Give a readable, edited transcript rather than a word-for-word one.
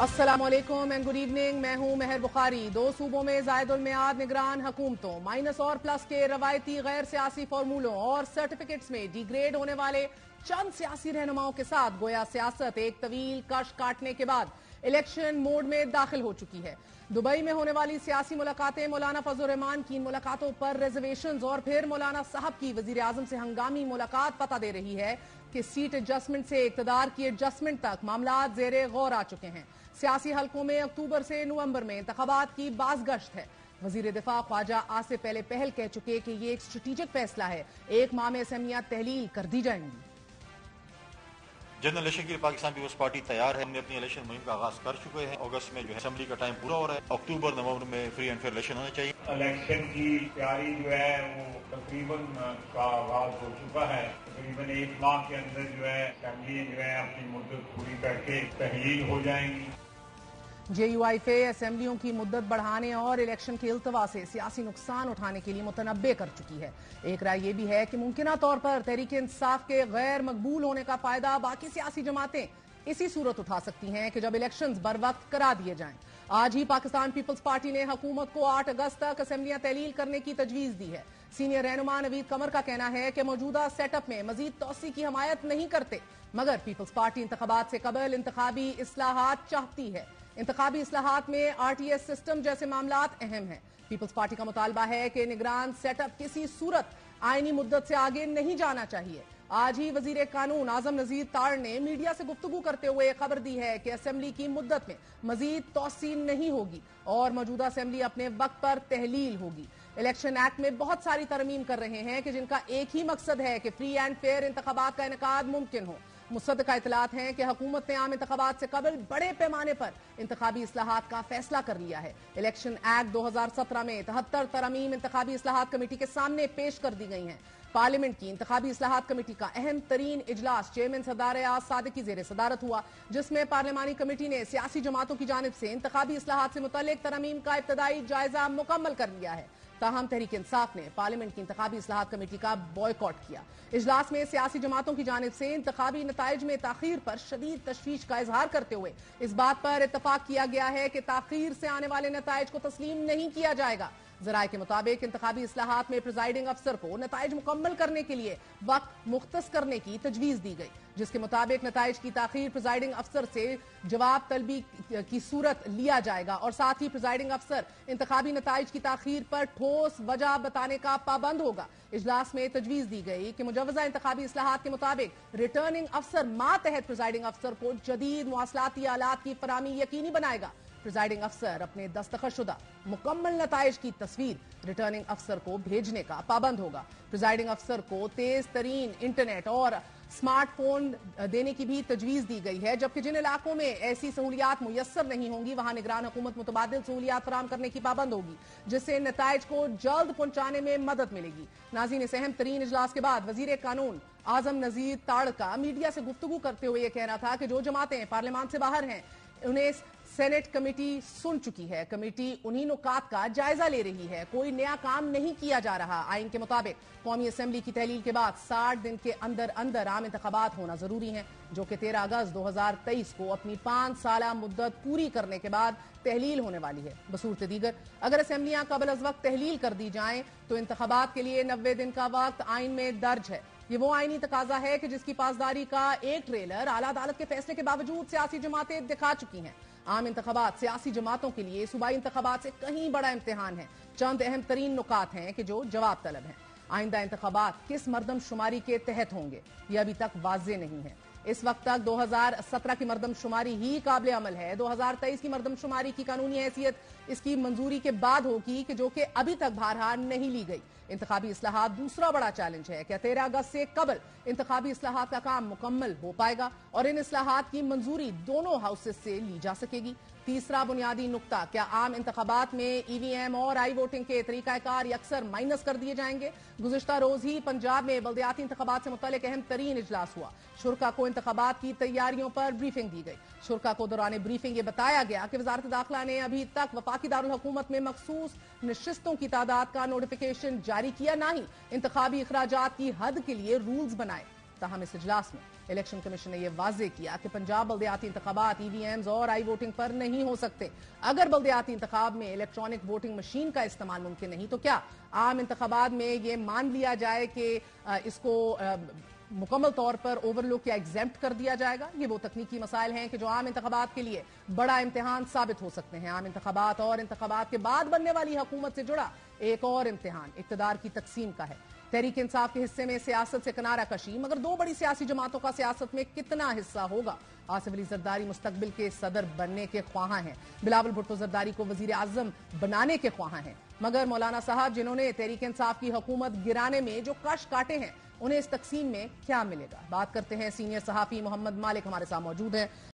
अस्सलामुअलैकुम and good evening. मैं हूं मेहर बुखारी। दो सूबों में जायदुल मियाद निगरान हुकूमतों, माइनस और प्लस के रवायती गैर सियासी फॉर्मूलों और सर्टिफिकेट्स में डिग्रेड होने वाले चंद सियासी रहनुमाओं के साथ गोया सियासत एक तवील कश काटने के बाद इलेक्शन मोड में दाखिल हो चुकी है। दुबई में होने वाली सियासी मुलाकातें, मौलाना फजल रहमान की इन मुलाकातों पर रिजर्वेशंस और फिर मौलाना साहब की वजीर आजम से हंगामी मुलाकात पता दे रही है कि सीट एडजस्टमेंट से इक्तदार की एडजस्टमेंट तक मामला जेरे गौर आ चुके हैं। सियासी हलकों में अक्टूबर से नवंबर में इंतखाबात की बाज़गश्त है। वजीर दिफा ख्वाजा आसिफ पहले कह चुके कि ये एक स्ट्रेटेजिक फैसला है। एक माह में असेंबलियां तहलील कर दी जाएंगी। जनरल इलेक्शन के लिए पाकिस्तान पीपल्स पार्टी तैयार है। हमने अपनी इलेक्शन मुहिम का आगाज कर चुके हैं। अगस्त में जो है असेंबली का टाइम पूरा हो रहा है। अक्टूबर नवंबर में फ्री एंड फेयर इलेक्शन होने चाहिए। इलेक्शन की तैयारी जो है वो तकरीबन का आगाज हो चुका है। तकरीबन एक माह के अंदर जो है असेंबली जो है अपनी मुद्दत पूरी करके तहलील हो जाएंगी। JUIFA असेंबलियों की मुद्दत बढ़ाने और इलेक्शन के इल्तवा से सियासी नुकसान उठाने के लिए मुतनब्बे कर चुकी है। एक राय यह भी है कि मुमकिना तौर पर तहरीक इंसाफ के गैर मकबूल होने का फायदा बाकी सियासी जमातें इसी सूरत उठा सकती हैं कि जब इलेक्शंस बर वक्त करा दिए जाएं। आज ही पाकिस्तान पीपल्स पार्टी ने हुकूमत को 8 अगस्त तक असेंबलियां तहलील करने की तजवीज दी है। सीनियर रहनुमा नवीद कमर का कहना है कि मौजूदा सेटअप में मजीद तोसी की हमायत नहीं करते, मगर पीपल्स पार्टी इंतखाबात से कबल इंतखाबी इस्लाहात चाहती है। इंतखाबी इस्लाहात में RTS सिस्टम जैसे मामलात अहम हैं। पीपल्स पार्टी का मुतालबा है कि निगरान सेटअप किसी सूरत आईनी मुद्दत से आगे नहीं जाना चाहिए। आज ही वजीर कानून आजम नजीर ताड़ ने मीडिया से गुफ्तगू करते हुए खबर दी है कि असेंबली की मुद्दत में मजीद तोसी नहीं होगी और मौजूदा असेंबली अपने वक्त पर तहलील होगी। इलेक्शन एक्ट में बहुत सारी तरमीम कर रहे हैं कि जिनका एक ही मकसद है कि फ्री एंड फेयर इंतखाबात का इनेकाद मुमकिन हो। मुसद्दका इतलात हैं कि हुकूमत ने आम इंतखाबात से कबल बड़े पैमाने पर इंतखाबी इस्लाहात का फैसला कर लिया है। इलेक्शन एक्ट 2017 में 73 तरमीम इंतखाबी इस्लाहात कमेटी के सामने पेश कर दी गई हैं। पार्लियामेंट की इंतखाबी इस्लाहात कमेटी का अहम तरीन इजलास चेयरमैन सदार आज सादिक की जेर सदारत हुआ, जिसमें पार्लियामानी कमेटी ने सियासी जमातों की जानिब से इंतखाबी इस्लाहात से मुतल्लिक तरमीम का इब्तदाई जायजा मुकम्मल कर लिया है। ताहम तहरीक इंसाफ ने पार्लियामेंट की इंतखाबी इस्लाहात कमेटी का बॉयकॉट किया। इजलास में सियासी जमातों की जानिब से इंतखाबी नताइज में ताखीर पर शदीद तशवीश का इजहार करते हुए इस बात पर इत्तफाक किया गया है कि ताखीर से आने वाले नताइज को तस्लीम नहीं किया जाएगा। जराये के मुताबिक इंतखाबी इस्लाहात में प्रिजाइडिंग अफसर को नताइज मुकम्मल करने के लिए वक्त मुख्तस करने की तजवीज दी गई, जिसके मुताबिक नताइज की ताखीर प्रिजाइडिंग अफसर से जवाब तलबी की सूरत लिया जाएगा और साथ ही प्रिजाइडिंग अफसर इंतखाबी नताइज की ताखीर पर ठोस वजह बताने का पाबंद होगा। इजलास में तजवीज दी गई कि मुजवजा इंतखाबी इस्लाहात के मुताबिक रिटर्निंग अफसर मातहत प्रिजाइडिंग अफसर को जदीद मुवासलाती आलात की फराहमी यकीनी बनाएगा। प्रिजाइडिंग अफसर अपने दस्तखतशुदा मुकम्मल नताइज की तस्वीर रिटर्निंग अफसर को भेजने का पाबंद होगा। प्रिजाइडिंग अफसर को तेज तरीन इंटरनेट और स्मार्टफोन देने की भी तजवीज दी गई है, जबकि जिन इलाकों में ऐसी सहूलियात मुयस्सर नहीं होंगी वहां निगरान हुकूमत मुतबादिल सहूलियात फराहम करने की पाबंद होगी, जिससे नताइज को जल्द पहुंचाने में मदद मिलेगी। नाज़रीन, इस अहम तरीन इजलास के बाद वजीर कानून आजम नजीर ताड़ का मीडिया से गुफ्तगू करते हुए यह कहना था कि जो जमातें पार्लियामान से बाहर हैं उन्हें सेनेट कमेटी सुन चुकी है। कमेटी उन्हीं नुकात का जायजा ले रही है, कोई नया काम नहीं किया जा रहा। आइन के मुताबिक कौमी असेंबली की तहलील के बाद 60 दिन के अंदर अंदर आम इंतखाबात होना जरूरी है, जो कि 13 अगस्त 2023 को अपनी 5 साला मुद्दत पूरी करने के बाद तहलील होने वाली है। बसूरत दीगर अगर असेंबलियां कबल अज वक्त तहलील कर दी जाएं तो इंतखाबात के लिए 90 दिन का वक्त आइन में दर्ज है। ये वो आईनी तकाजा है कि जिसकी पासदारी का एक ट्रेलर आला अदालत के फैसले के बावजूद सियासी जमातें दिखा चुकी हैं। आम इंतखाबात सियासी जमातों के लिए सूबाई इंतखाबात से कहीं बड़ा इम्तिहान है। चंद अहम तरीन नुकात हैं कि जो जवाब तलब हैं। आइंदा इंतखाबात किस मर्दमशुमारी के तहत होंगे ये अभी तक वाज़ेह नहीं है। इस वक्त तक 2017 की मर्दमशुमारी ही काबिल अमल है। 2023 की मर्दमशुमारी की कानूनी हैसियत इसकी मंजूरी के बाद होगी, कि जो कि अभी तक बहरहाल नहीं ली गई। इंतखाबी इस्लाहात दूसरा बड़ा चैलेंज है कि 13 अगस्त से कबल इंतखाबी इस्लाहात का काम मुकम्मल हो पाएगा और इन इस्लाहात की मंजूरी दोनों हाउसेस से ली जा सकेगी। तीसरा बुनियादी नुक्ता, क्या आम इंतखाबात में EVM और आई वोटिंग के तरीकाकार अक्सर माइनस कर दिए जाएंगे। गुज़िश्ता रोज ही पंजाब में बल्दियाती इंतखाबात से मुतल्लिक अहम तरीन इजलास हुआ। शुरा को इंतखाबात की तैयारियों पर ब्रीफिंग दी गई। शुरा को दौरान ब्रीफिंग ये बताया गया कि वजारत दाखिला ने अभी तक वफाकी दारुल हुकूमत में मखसूस नशिस्तों की तादाद का नोटिफिकेशन जारी किया, ना ही इंतखाबी अखराजात की हद के लिए रूल्स बनाए। रब्ता हम इस इजलास में इलेक्शन कमीशन ने यह वाजे किया कि पंजाब बल्दियाती इंतखाबात ईवीएम्स और आई वोटिंग पर नहीं हो सकते। अगर बल्दियाती इंतखाब में इलेक्ट्रॉनिक वोटिंग मशीन का इस्तेमाल मुमकिन नहीं तो क्या आम इंतखाबात में यह मान लिया जाए कि इसको मुकम्मल तौर पर ओवरलुक या एग्जेम्प्ट कर दिया जाएगा? ये वो तकनीकी मसाइल हैं कि जो आम इंतखाबात के लिए बड़ा इम्तिहान साबित हो सकते हैं। आम इंतखाबात और इंतखाबात के बाद बनने वाली हुकूमत से जुड़ा एक और इम्तिहान इक्तदार की तकसीम का है। तहरीक इंसाफ के हिस्से में सियासत से किनारा कशी, मगर दो बड़ी सियासी जमातों का सियासत में कितना हिस्सा होगा? आसिफ अली जरदारी मुस्तकबिल के सदर बनने के ख्वाहां हैं, बिलावल भुट्टो जरदारी को वजीर आजम बनाने के ख्वाहां हैं, मगर मौलाना साहब जिन्होंने तहरीक इंसाफ की हुकूमत गिराने में जो कश काटे हैं उन्हें इस तकसीम में क्या मिलेगा? बात करते हैं सीनियर सहाफी मोहम्मद मालिक हमारे साथ मौजूद हैं।